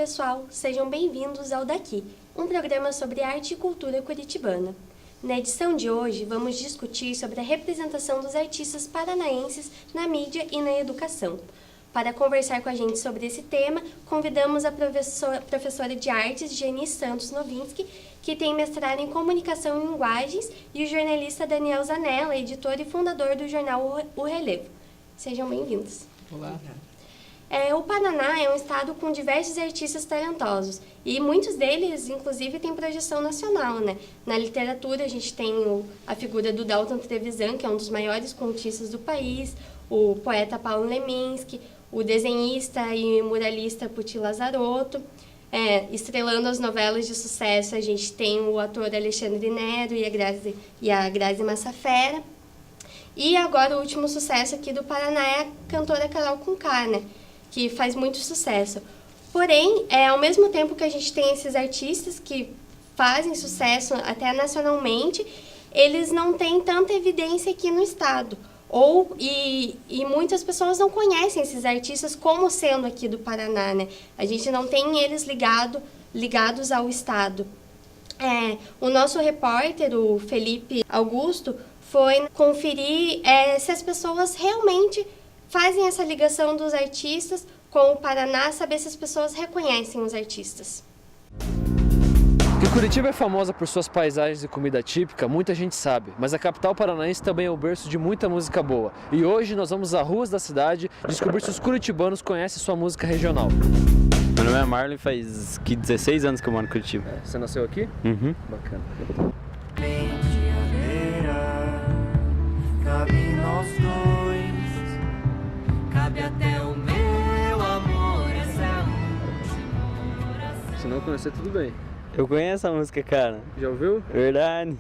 pessoal, sejam bem-vindos ao Daqui, um programa sobre arte e cultura curitibana. Na edição de hoje, vamos discutir sobre a representação dos artistas paranaenses na mídia e na educação. Para conversar com a gente sobre esse tema, convidamos a professora de artes, Geni Santos Novinsky, que tem mestrado em comunicação e linguagens, e o jornalista Daniel Zanella, editor e fundador do jornal O Relevo. Sejam bem-vindos. Olá. O Paraná é um estado com diversos artistas talentosos e muitos deles, inclusive, têm projeção nacional, né? Na literatura, a gente tem a figura do Dalton Trevisan, que é um dos maiores contistas do país, o poeta Paulo Leminski, o desenhista e muralista Puty Lazarotto. Estrelando as novelas de sucesso, a gente tem o ator Alexandre Nero e a Grazi Massafera. E agora o último sucesso aqui do Paraná é a cantora Carol Conká, né? Que faz muito sucesso. Porém, ao mesmo tempo que a gente tem esses artistas que fazem sucesso até nacionalmente, eles não têm tanta evidência aqui no estado. E muitas pessoas não conhecem esses artistas como sendo aqui do Paraná, né? A gente não tem eles ligados ao estado. O nosso repórter, o Felipe Augusto, foi conferir se as pessoas realmente fazem essa ligação dos artistas com o Paraná, saber se as pessoas reconhecem os artistas. Que Curitiba é famosa por suas paisagens e comida típica, muita gente sabe, mas a capital paranaense também é o berço de muita música boa. E hoje nós vamos às ruas da cidade descobrir se os curitibanos conhecem sua música regional. Meu nome é Marlon, faz 16 anos que eu moro em Curitiba. Você nasceu aqui? Uhum. Bacana. Cabe nós dois, cabe até o meu amor, essa é a oração. Se não conhecer, tudo bem. Eu conheço a música, cara. Já ouviu? Verdade.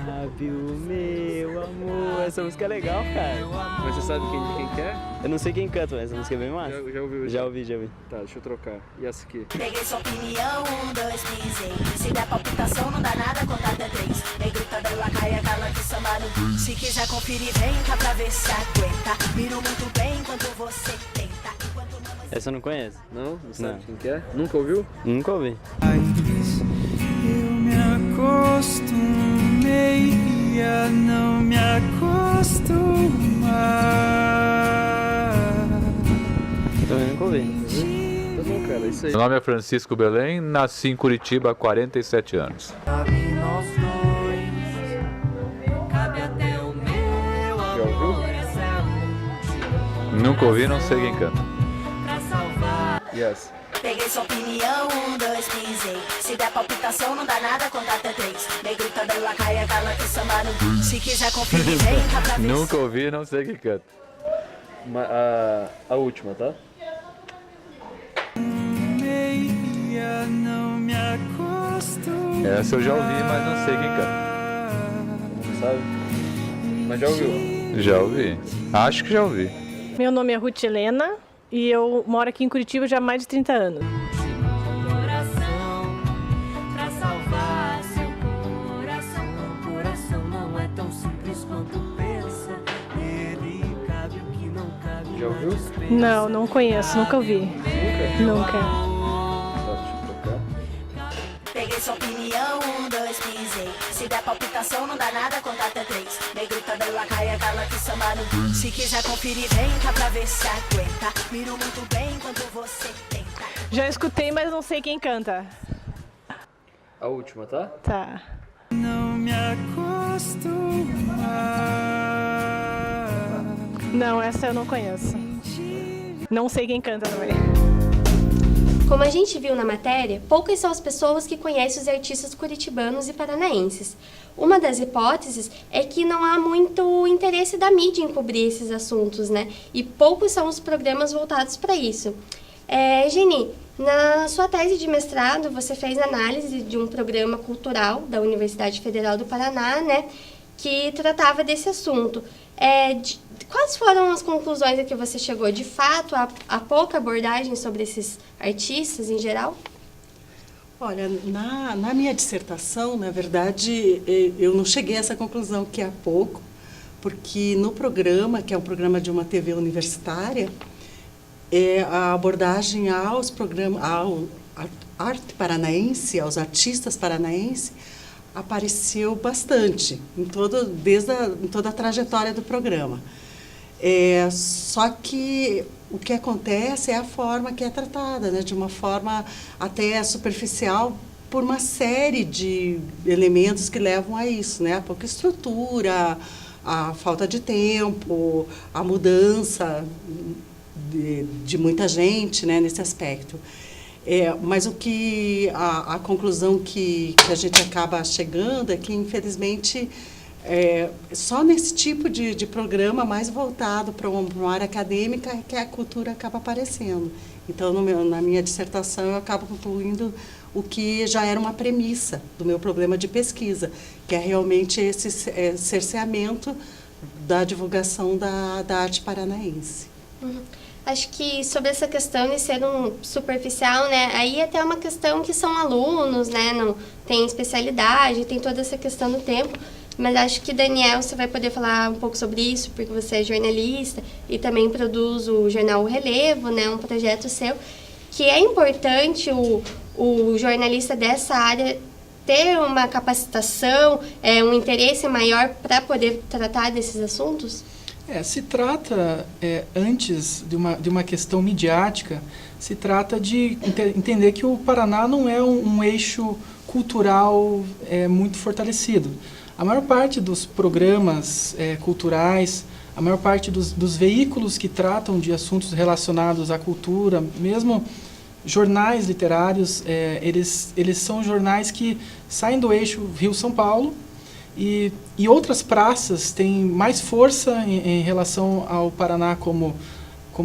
Cabe o meu amor. Essa música é legal, cara. Mas você sabe quem que é? Eu não sei quem canta, mas essa música é bem massa. Já ouviu? Já ouvi. Tá, deixa eu trocar. E essa aqui? Peguei sua opinião, 1, 2, pisei. Se der palpitação, não dá nada, contar até 3. Negrita da lacaia, cala que samba no beat. Se quiser conferir, vem cá pra ver se aguenta. Miro muito bem enquanto você tenta. Essa eu não conheço. Não? Não sabe Não. quem que é? Nunca ouviu? Nunca ouvi. Eu me acostumei a não me acostumar. Também nunca ouvi. Tá bom, cara, isso aí. Meu nome é Francisco Belém, nasci em Curitiba há 47 anos. Cabe nós dois, cabe até o meu Já ouviu? amor, essa é a Nunca ouvi, não sei quem canta. pra salvar. Yes. Peguei sua opinião, 1, 2, pisei. Se der palpitação, não dá nada, contar até 3. Negrita da lacaia, cala que samba no beat. Se quiser conferir, vem cá pra ver se Nunca ouvi, não sei quem canta. A última, tá? Meia não me acostumar. Essa eu já ouvi, mas não sei quem canta. Não sabe? Mas já ouviu? Já ouvi. Acho que já ouvi. Meu nome é Ruth Helena e eu moro aqui em Curitiba já há mais de 30 anos. Coração, pra salvar seu coração. O coração não é tão simples quanto pensa. Nele cabe o que não cabe. Já ouviu? Não, não conheço, nunca ouvi. Nunca. Tá, deixa eu trocar. Peguei sua opinião, 1, 2, pisei. Se der palpitação, não dá nada, contar até 3. Negrita da lacaia, cala que samba no beat. Se quiser conferir, vem cá pra ver se aguenta. Miro muito bem enquanto você tenta. Já escutei, mas não sei quem canta. A última, tá? Tá. Não me acostumar. Não, essa eu não conheço. Não sei quem canta também. Como a gente viu na matéria, poucas são as pessoas que conhecem os artistas curitibanos e paranaenses. Uma das hipóteses é que não há muito interesse da mídia em cobrir esses assuntos, né? E poucos são os programas voltados para isso. Geni, na sua tese de mestrado, você fez análise de um programa cultural da Universidade Federal do Paraná, né? Que tratava desse assunto. Quais foram as conclusões a que você chegou? De fato, há pouca abordagem sobre esses artistas em geral? Olha, na minha dissertação, na verdade, eu não cheguei a essa conclusão que há pouco, porque no programa, que é um programa de uma TV universitária, a abordagem aos programas, ao arte paranaense, aos artistas paranaenses, apareceu bastante em toda a trajetória do programa. Só que o que acontece é a forma que é tratada, né, de uma forma até superficial, por uma série de elementos que levam a isso, né, a pouca estrutura, a falta de tempo, a mudança de muita gente, né, nesse aspecto. Mas a conclusão que a gente acaba chegando é que, infelizmente, só nesse tipo de programa mais voltado para uma área acadêmica é que a cultura acaba aparecendo. Então, na minha dissertação, eu acabo concluindo o que já era uma premissa do meu problema de pesquisa, que é realmente esse cerceamento da divulgação da arte paranaense. Uhum. Acho que sobre essa questão de ser superficial, né, aí até uma questão que são alunos, né, não tem especialidade, tem toda essa questão do tempo, mas acho que, Daniel, você vai poder falar um pouco sobre isso, porque você é jornalista e também produz o jornal O Relevo, né, um projeto seu, que é importante o jornalista dessa área ter uma capacitação, um interesse maior para poder tratar desses assuntos? Se trata, antes de uma questão midiática, se trata de entender que o Paraná não é um eixo cultural muito fortalecido. A maior parte dos programas culturais, a maior parte dos veículos que tratam de assuntos relacionados à cultura, mesmo jornais literários, eles são jornais que saem do eixo Rio-São Paulo, e outras praças têm mais força em relação ao Paraná, como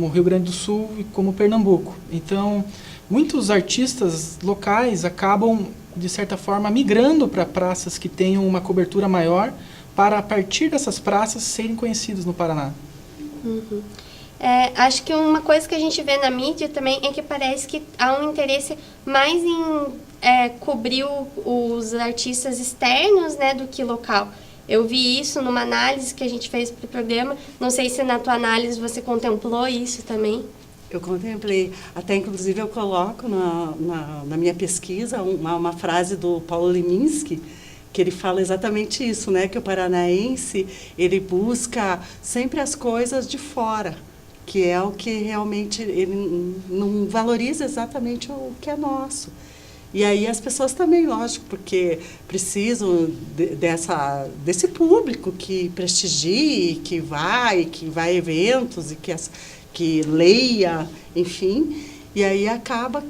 Rio Grande do Sul e como Pernambuco. Então, muitos artistas locais acabam, de certa forma, migrando para praças que tenham uma cobertura maior, para, a partir dessas praças, serem conhecidos no Paraná. Uhum. Acho que uma coisa que a gente vê na mídia também é que parece que há um interesse mais em cobrir os artistas externos, né, do que local. Eu vi isso numa análise que a gente fez para o programa. Não sei se na tua análise você contemplou isso também. Eu contemplei. Até, inclusive, eu coloco na minha pesquisa uma frase do Paulo Leminski, que ele fala exatamente isso, né, que o paranaense ele busca sempre as coisas de fora, que é o que realmente ele não valoriza exatamente o que é nosso. E aí as pessoas também, lógico, porque precisam desse público que prestigie, que vai a eventos e que leia, enfim. E aí acaba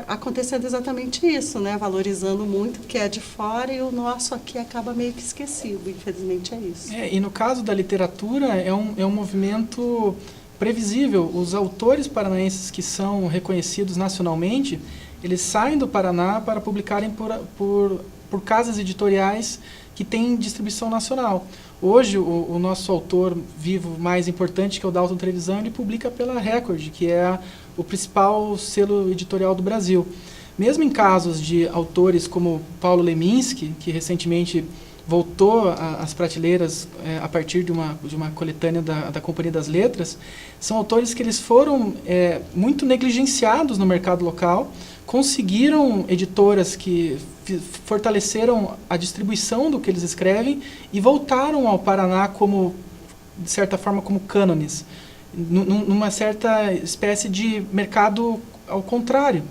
acontecendo exatamente isso, né? Valorizando muito o que é de fora e o nosso aqui acaba meio que esquecido. Infelizmente é isso. E no caso da literatura, é um movimento previsível. Os autores paranaenses que são reconhecidos nacionalmente, eles saem do Paraná para publicarem por casas editoriais que têm distribuição nacional. Hoje, o nosso autor vivo mais importante, que é o Dalton Trevisan, ele publica pela Record, que é o principal selo editorial do Brasil. Mesmo em casos de autores como Paulo Leminski, que recentemente voltou às prateleiras a partir de uma coletânea da Companhia das Letras, são autores que eles foram muito negligenciados no mercado local, conseguiram editoras que fortaleceram a distribuição do que eles escrevem e voltaram ao Paraná como, de certa forma, como cânones, numa certa espécie de mercado ao contrário.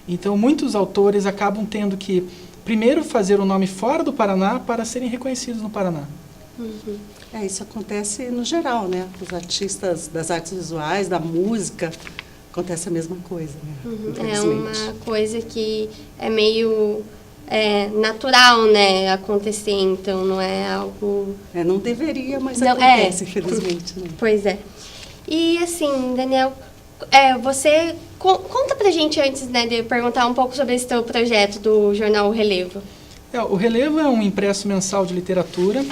Então, muitos autores acabam tendo que primeiro fazer o nome fora do Paraná para serem reconhecidos no Paraná. Uhum. Isso acontece no geral, né? Os artistas das artes visuais, da música, acontece a mesma coisa, né? Uhum. É uma coisa que é meio natural, né, acontecer, então não é algo... não deveria, mas não, acontece, infelizmente. Né? Pois é. E assim, Daniel, você conta pra gente antes, né, de perguntar um pouco sobre esse teu projeto do jornal O Relevo. O Relevo é um impresso mensal de literatura.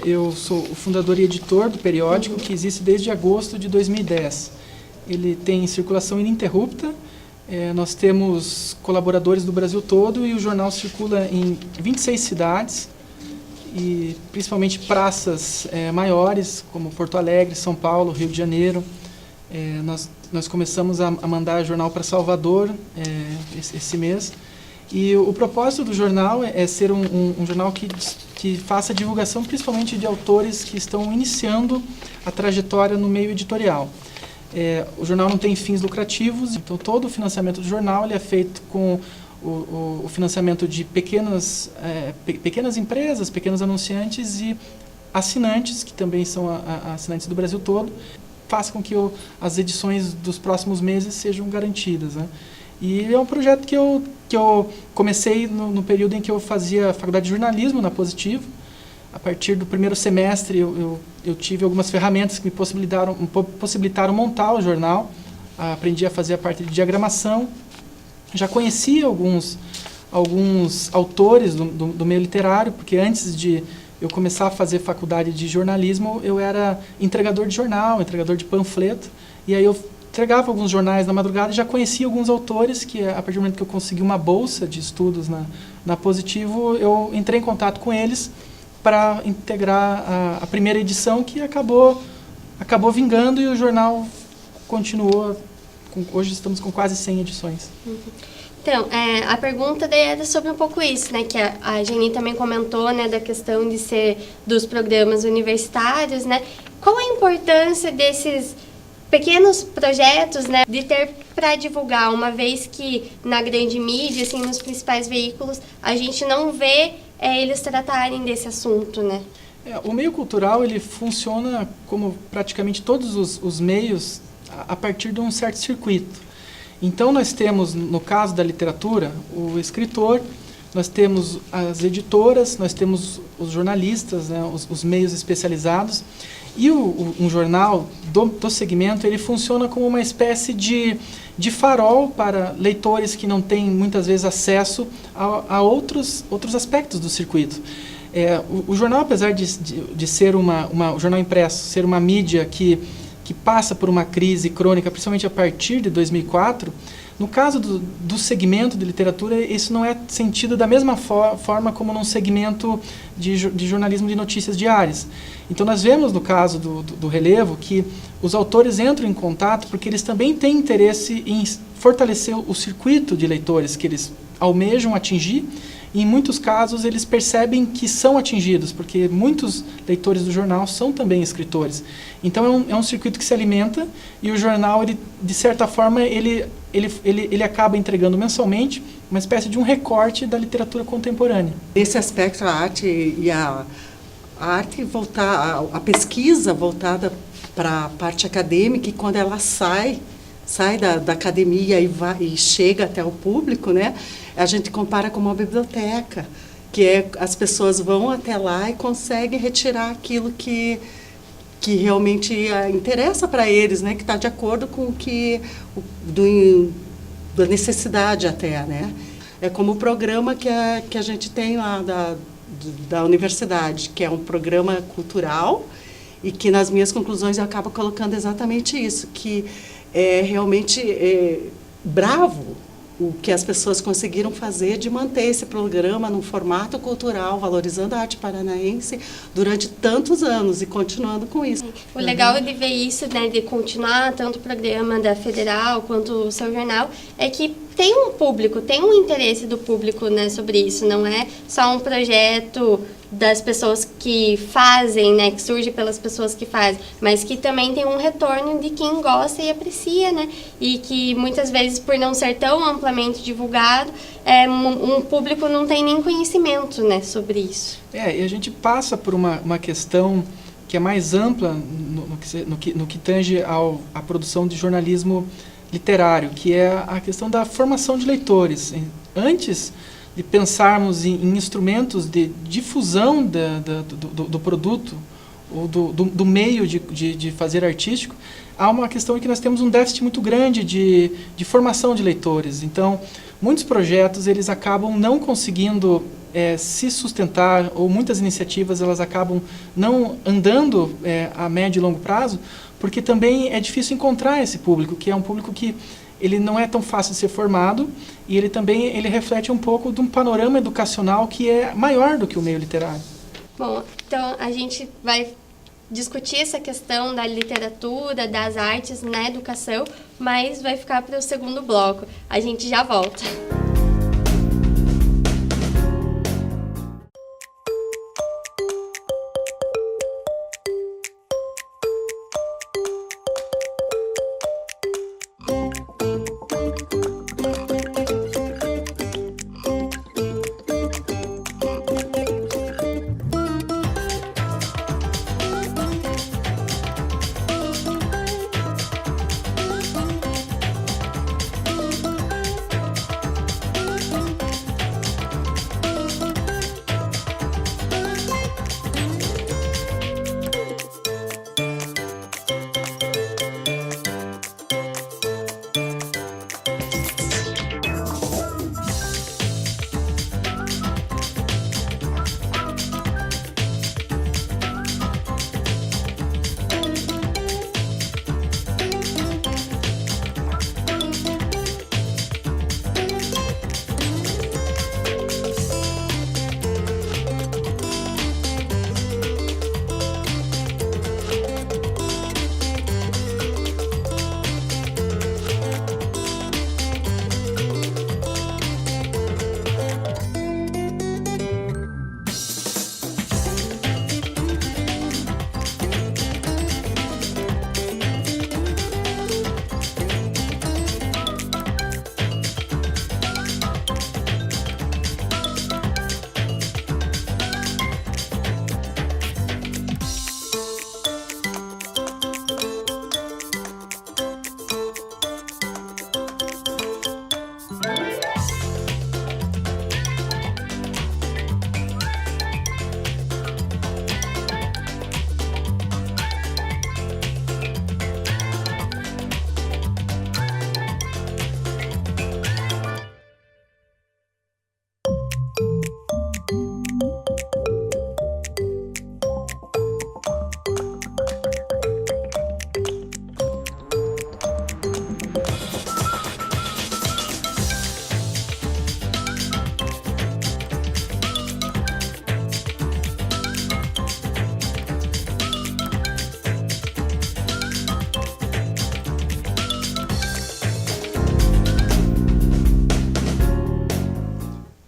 Eu sou o fundador e editor do periódico, que existe desde agosto de 2010. Ele tem circulação ininterrupta. Nós temos colaboradores do Brasil todo e o jornal circula em 26 cidades. e principalmente praças maiores, como Porto Alegre, São Paulo, Rio de Janeiro. Nós começamos a mandar jornal para Salvador esse mês. E o propósito do jornal é ser um jornal que faça divulgação principalmente de autores que estão iniciando a trajetória no meio editorial. O jornal não tem fins lucrativos, então todo o financiamento do jornal ele é feito com o financiamento de pequenas empresas, pequenos anunciantes e assinantes, que também são assinantes do Brasil todo, faça com que as edições dos próximos meses sejam garantidas, né? E é um projeto que eu comecei no período em que eu fazia faculdade de jornalismo na Positivo. A partir do primeiro semestre eu tive algumas ferramentas que me possibilitaram montar o jornal. Aprendi a fazer a parte de diagramação. Já conhecia alguns autores do meio literário, porque antes de eu começar a fazer faculdade de jornalismo, eu era entregador de jornal, entregador de panfleto, e aí eu entregava alguns jornais na madrugada e já conhecia alguns autores que, a partir do momento que eu consegui uma bolsa de estudos na Positivo, eu entrei em contato com eles para integrar a primeira edição, que acabou vingando, e o jornal continuou. Hoje estamos com quase 100 edições. Então, a pergunta daí era sobre um pouco isso, né, que a Geni também comentou, né, da questão de ser dos programas universitários, né? Qual a importância desses pequenos projetos, né, de ter para divulgar, uma vez que na grande mídia, assim, nos principais veículos, a gente não vê eles tratarem desse assunto, né? O meio cultural, ele funciona como praticamente todos os meios a partir de um certo circuito. Então, nós temos, no caso da literatura, o escritor, nós temos as editoras, nós temos os jornalistas, né, os meios especializados, e um jornal do segmento, ele funciona como uma espécie de farol para leitores que não têm, muitas vezes, acesso a outros aspectos do circuito. O jornal, apesar de ser o jornal impresso, ser uma mídia que passa por uma crise crônica, principalmente a partir de 2004, no caso do segmento de literatura, isso não é sentido da mesma forma como num segmento de jornalismo de notícias diárias. Então, nós vemos, no caso do Relevo, que os autores entram em contato porque eles também têm interesse em fortalecer o circuito de leitores que eles almejam atingir, e, em muitos casos, eles percebem que são atingidos, porque muitos leitores do jornal são também escritores. Então, é um circuito que se alimenta, e o jornal, ele, de certa forma, ele acaba entregando mensalmente uma espécie de um recorte da literatura contemporânea. Nesse aspecto, a arte a pesquisa voltada para a parte acadêmica, e quando ela sai da academia e chega até o público, né, a gente compara com uma biblioteca, que as pessoas vão até lá e conseguem retirar aquilo que realmente interessa para eles, né, que está de acordo com da necessidade até, né? É como o programa que a gente tem lá da universidade, que é um programa cultural, e que nas minhas conclusões eu acabo colocando exatamente isso, que é realmente bravo o que as pessoas conseguiram fazer de manter esse programa num formato cultural, valorizando a arte paranaense durante tantos anos e continuando com isso. O legal de ver isso, né, de continuar tanto o programa da Federal quanto o seu jornal, é que tem um público, tem um interesse do público, né, sobre isso. Não é só um projeto das pessoas que fazem, né, que surge pelas pessoas que fazem, mas que também tem um retorno de quem gosta e aprecia, né, e que muitas vezes, por não ser tão amplamente divulgado, um público não tem nem conhecimento, né, sobre isso. E a gente passa por uma questão que é mais ampla no que tange à produção de jornalismo literário, que é a questão da formação de leitores. Antes de pensarmos em instrumentos de difusão do produto, ou do meio de fazer artístico, há uma questão em que nós temos um déficit muito grande de formação de leitores. Então, muitos projetos eles acabam não conseguindo se sustentar, ou muitas iniciativas elas acabam não andando a médio e longo prazo, porque também é difícil encontrar esse público, que é um público que ele não é tão fácil de ser formado, e ele reflete um pouco de um panorama educacional que é maior do que o meio literário. Bom, então a gente vai discutir essa questão da literatura, das artes na educação, mas vai ficar para o segundo bloco. A gente já volta.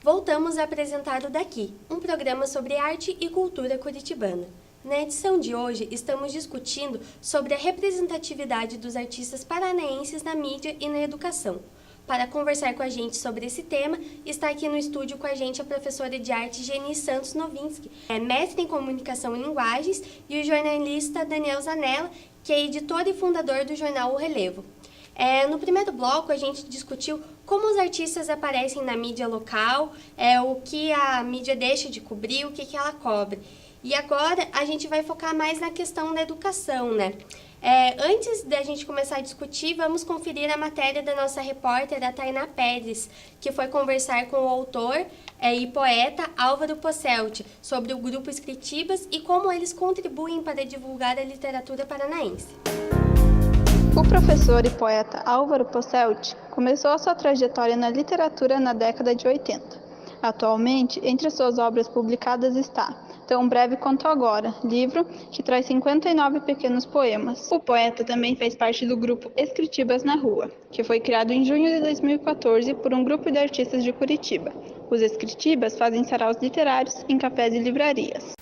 Voltamos a apresentar o Daqui, um programa sobre arte e cultura curitibana. Na edição de hoje, estamos discutindo sobre a representatividade dos artistas paranaenses na mídia e na educação. Para conversar com a gente sobre esse tema, está aqui no estúdio com a gente a professora de arte Geni Santos Novinsky, mestre em comunicação e linguagens, e o jornalista Daniel Zanella, que é editor e fundador do jornal O Relevo. No primeiro bloco, a gente discutiu como os artistas aparecem na mídia local, o que a mídia deixa de cobrir, o que ela cobre. E agora a gente vai focar mais na questão da educação, né? Antes da gente começar a discutir, vamos conferir a matéria da nossa repórter, a Tainá Pérez, que foi conversar com o autor e poeta Álvaro Posselt sobre o grupo Escritibas e como eles contribuem para divulgar a literatura paranaense. O professor e poeta Álvaro Posselt começou a sua trajetória na literatura na década de 80. Atualmente, entre suas obras publicadas está Tão Breve Quanto Agora, livro que traz 59 pequenos poemas. O poeta também fez parte do grupo Escritibas na Rua, que foi criado em junho de 2014 por um grupo de artistas de Curitiba. Os Escritibas fazem saraus literários em cafés e livrarias.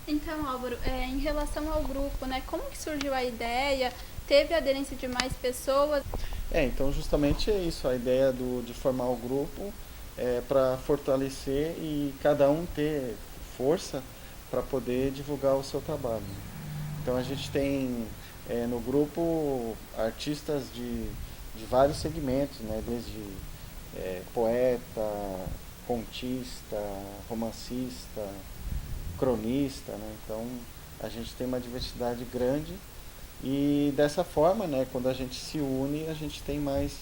Então, Álvaro, em relação ao grupo, né, como que surgiu a ideia? Teve aderência de mais pessoas? Então justamente é isso, a ideia de formar o grupo para fortalecer e cada um ter força para poder divulgar o seu trabalho. Então a gente tem no grupo artistas de vários segmentos, né, desde poeta, contista, romancista, cronista, né? Então a gente tem uma diversidade grande. E dessa forma, né, quando a gente se une, a gente tem mais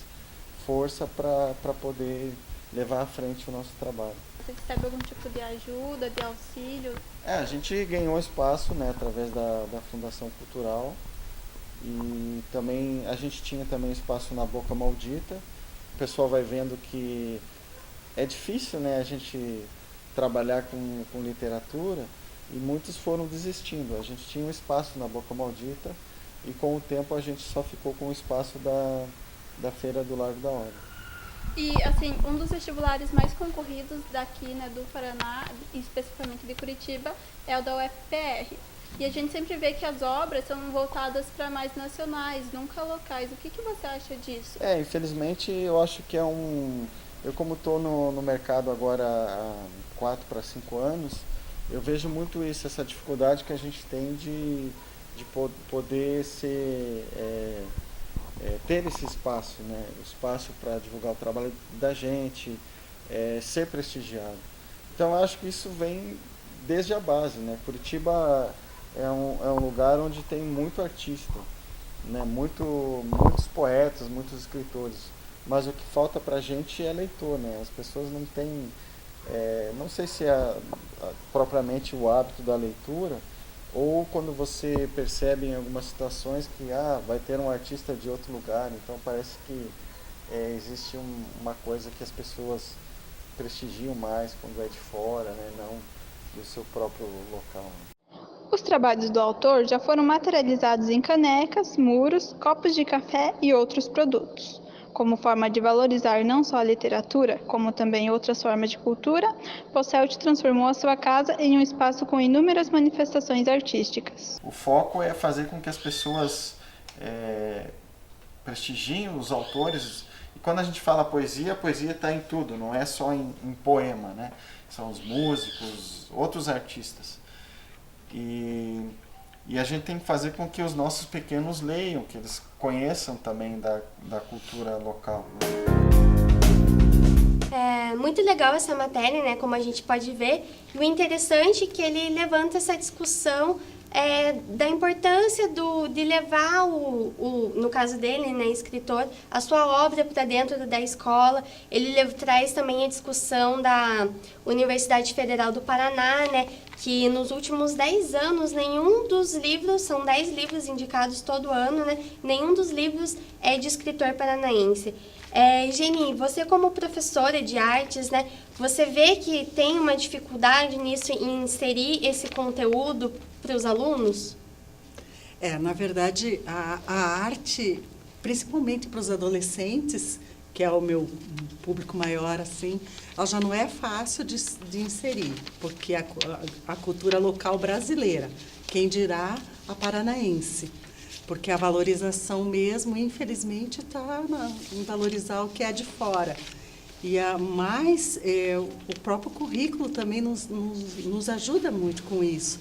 força para poder levar à frente o nosso trabalho. Você recebe algum tipo de ajuda, de auxílio? A gente ganhou espaço, né, através da Fundação Cultural e também a gente tinha também espaço na Boca Maldita. O pessoal vai vendo que é difícil, né, a gente trabalhar com literatura e muitos foram desistindo. A gente tinha um espaço na Boca Maldita e com o tempo a gente só ficou com o espaço da Feira do Largo da Hora. E, assim, um dos vestibulares mais concorridos daqui, né, do Paraná, especificamente de Curitiba, é o da UFPR. E a gente sempre vê que as obras são voltadas para mais nacionais, nunca locais. O que você acha disso? Infelizmente, eu acho que eu como estou no mercado agora há 4 para 5 anos, eu vejo muito isso, essa dificuldade que a gente tem de poder ter esse espaço, né? O espaço para divulgar o trabalho da gente, ser prestigiado. Então, eu acho que isso vem desde a base, né? Curitiba é um lugar onde tem muito artista, né? Muitos poetas, muitos escritores, mas o que falta para a gente é leitor, né? As pessoas não têm, não sei se é propriamente o hábito da leitura, ou quando você percebe em algumas situações que vai ter um artista de outro lugar, então parece que existe uma coisa que as pessoas prestigiam mais quando é de fora, né? Não do seu próprio local, né? Os trabalhos do autor já foram materializados em canecas, muros, copos de café e outros produtos. Como forma de valorizar não só a literatura, como também outras formas de cultura, Posselt transformou a sua casa em um espaço com inúmeras manifestações artísticas. O foco é fazer com que as pessoas prestigiem os autores. E quando a gente fala poesia, a poesia está em tudo, não é só em poema, né? São os músicos, outros artistas. E a gente tem que fazer com que os nossos pequenos leiam, que eles conheçam também da cultura local. É muito legal essa matéria, né, como a gente pode ver. E o interessante é que ele levanta essa discussão da importância de levar, no caso dele, né, escritor, a sua obra para dentro da escola. Ele traz também a discussão da Universidade Federal do Paraná, né, que nos últimos 10 anos, nenhum dos livros, são 10 livros indicados todo ano, né, nenhum dos livros é de escritor paranaense. Geni, você como professora de artes, né, você vê que tem uma dificuldade nisso em inserir esse conteúdo para os alunos? Na verdade, a arte, principalmente para os adolescentes, que é o meu público maior, assim, ela já não é fácil de inserir, porque a cultura local brasileira, quem dirá a paranaense, porque a valorização mesmo, infelizmente, está em valorizar o que é de fora. E o próprio currículo também nos ajuda muito com isso.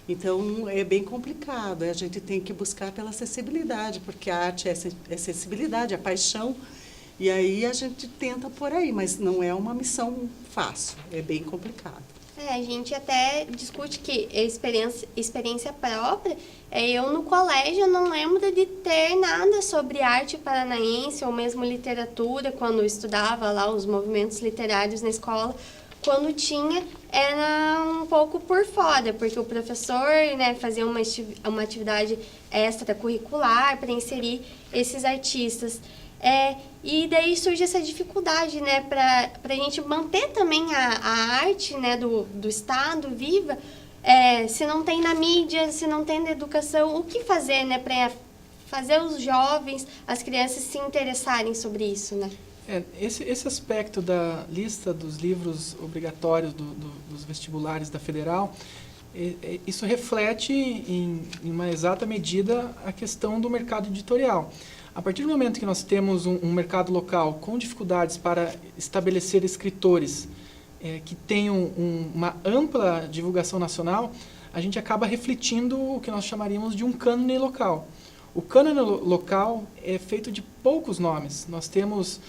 Então, é bem complicado. A gente tem que buscar pela acessibilidade, porque a arte é acessibilidade, é paixão. E aí a gente tenta por aí, mas não é uma missão fácil, é bem complicado. A gente até discute que experiência própria, eu no colégio não lembro de ter nada sobre arte paranaense ou mesmo literatura, quando eu estudava lá os movimentos literários na escola. Quando tinha, era um pouco por fora, porque o professor, né, fazia uma atividade extracurricular para inserir esses artistas. E daí surge essa dificuldade, né, para a gente manter também a arte, né, do Estado viva. Se não tem na mídia, se não tem na educação, o que fazer, né, para fazer os jovens, as crianças se interessarem sobre isso, né? Esse aspecto da lista dos livros obrigatórios dos vestibulares da Federal, isso reflete em uma exata medida a questão do mercado editorial. A partir do momento que nós temos um mercado local com dificuldades para estabelecer escritores que tenham uma ampla divulgação nacional, a gente acaba refletindo o que nós chamaríamos de um cânone local. O cânone local é feito de poucos nomes. Nós temos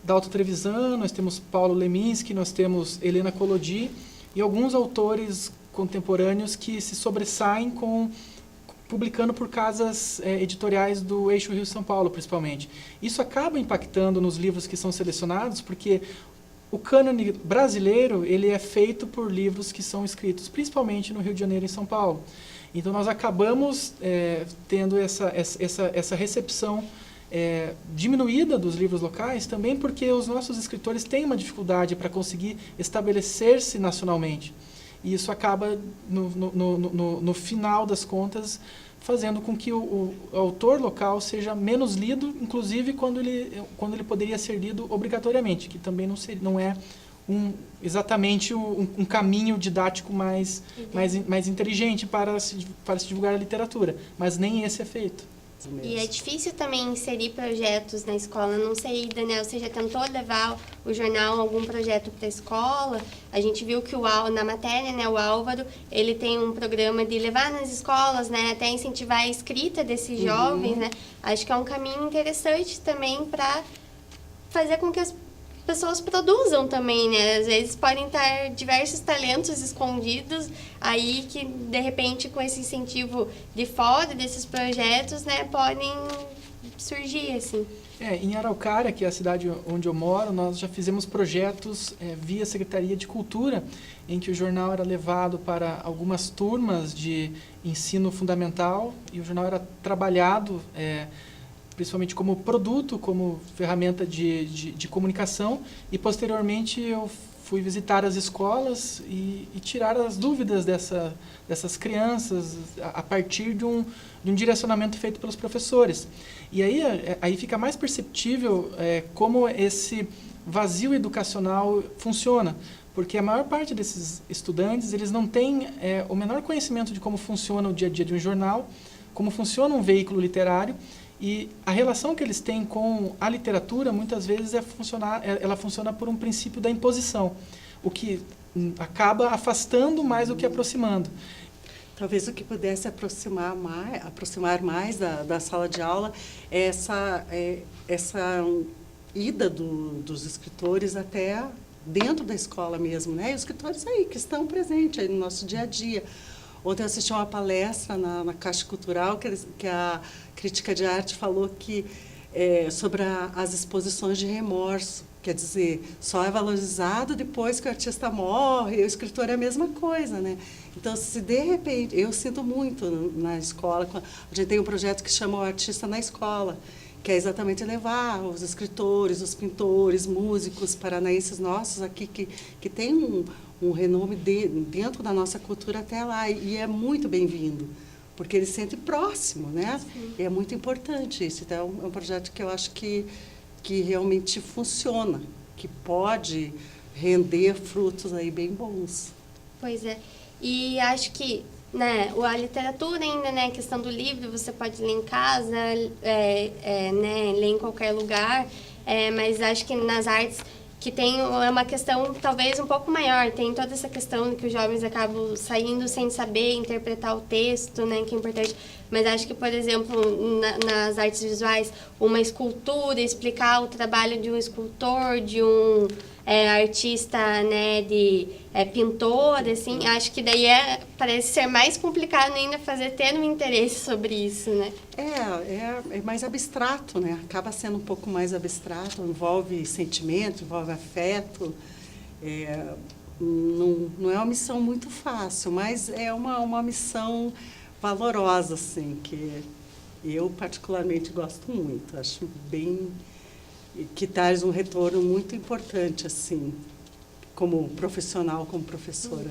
Dalton Trevisan, nós temos Paulo Leminski, nós temos Helena Collodi e alguns autores contemporâneos que se sobressaem publicando por casas editoriais do eixo Rio-São Paulo, principalmente. Isso acaba impactando nos livros que são selecionados, porque o cânone brasileiro ele é feito por livros que são escritos principalmente no Rio de Janeiro e em São Paulo. Então, nós acabamos tendo essa recepção diminuída dos livros locais, também porque os nossos escritores têm uma dificuldade para conseguir estabelecer-se nacionalmente. e isso acaba, no final das contas, fazendo com que o autor local seja menos lido, inclusive quando ele poderia ser lido obrigatoriamente, que também não é exatamente um caminho didático mais inteligente para se divulgar a literatura, mas nem esse é feito. E é difícil também inserir projetos na escola. Não sei, Daniel, você já tentou levar o jornal, algum projeto para a escola? A gente viu que na matéria, né, o Álvaro, ele tem um programa de levar nas escolas, né, até incentivar a escrita desses jovens, né? Acho que é um caminho interessante também para fazer com que as pessoas produzam também, né? Às vezes podem estar diversos talentos escondidos aí que, de repente, com esse incentivo de fora desses projetos, né, podem surgir, assim. Em Araucária, que é a cidade onde eu moro, nós já fizemos projetos via Secretaria de Cultura, em que o jornal era levado para algumas turmas de ensino fundamental e o jornal era trabalhado principalmente como produto, como ferramenta de comunicação, e posteriormente eu fui visitar as escolas e tirar as dúvidas dessas crianças a partir de um direcionamento feito pelos professores. E aí fica mais perceptível como esse vazio educacional funciona, porque a maior parte desses estudantes eles não têm o menor conhecimento de como funciona o dia a dia de um jornal, como funciona um veículo literário, e a relação que eles têm com a literatura, muitas vezes, ela funciona por um princípio da imposição, o que acaba afastando mais do que aproximando. Talvez o que pudesse aproximar mais da sala de aula é essa ida dos escritores até dentro da escola mesmo, né? E os escritores aí que estão presentes aí no nosso dia a dia. Ontem eu assisti uma palestra na Caixa Cultural que a crítica de arte falou que sobre as exposições de remorso. Quer dizer, só é valorizado depois que o artista morre, e o escritor é a mesma coisa, né? Então, se de repente... Eu sinto muito na escola. A gente tem um projeto que chama O Artista na Escola, que é exatamente levar os escritores, os pintores, músicos paranaenses nossos aqui, que tem um renome dentro da nossa cultura até lá, e é muito bem-vindo, porque ele se sente próximo, né? Sim. E é muito importante isso. Então, é um projeto que eu acho que realmente funciona, que pode render frutos aí bem bons. Pois é. E acho que, né, a literatura ainda, né, a questão do livro, você pode ler em casa, né, ler em qualquer lugar, mas acho que nas artes que tem uma questão talvez um pouco maior, tem toda essa questão que os jovens acabam saindo sem saber interpretar o texto, né, que é importante, mas acho que, por exemplo, nas artes visuais, uma escultura, explicar o trabalho de um escultor, de um artista, né, de pintor, assim, acho que daí parece ser mais complicado ainda ter um interesse sobre isso, né? É mais abstrato, né? Acaba sendo um pouco mais abstrato, envolve sentimento, envolve afeto. Não é uma missão muito fácil, mas é uma missão valorosa, assim, que eu particularmente gosto muito. Acho bem... que traz um retorno muito importante, assim, como profissional, como professora,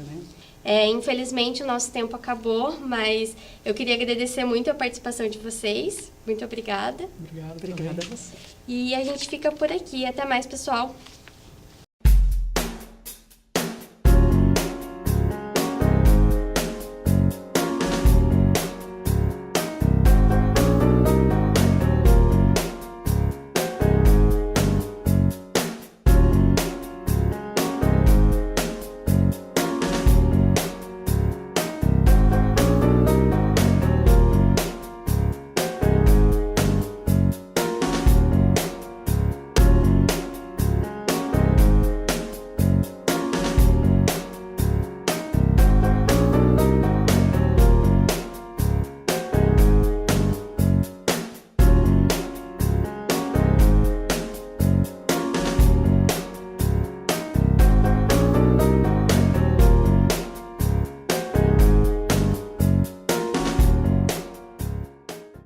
né? Infelizmente, o nosso tempo acabou, mas eu queria agradecer muito a participação de vocês. Muito obrigada. Obrigada a você. E a gente fica por aqui. Até mais, pessoal.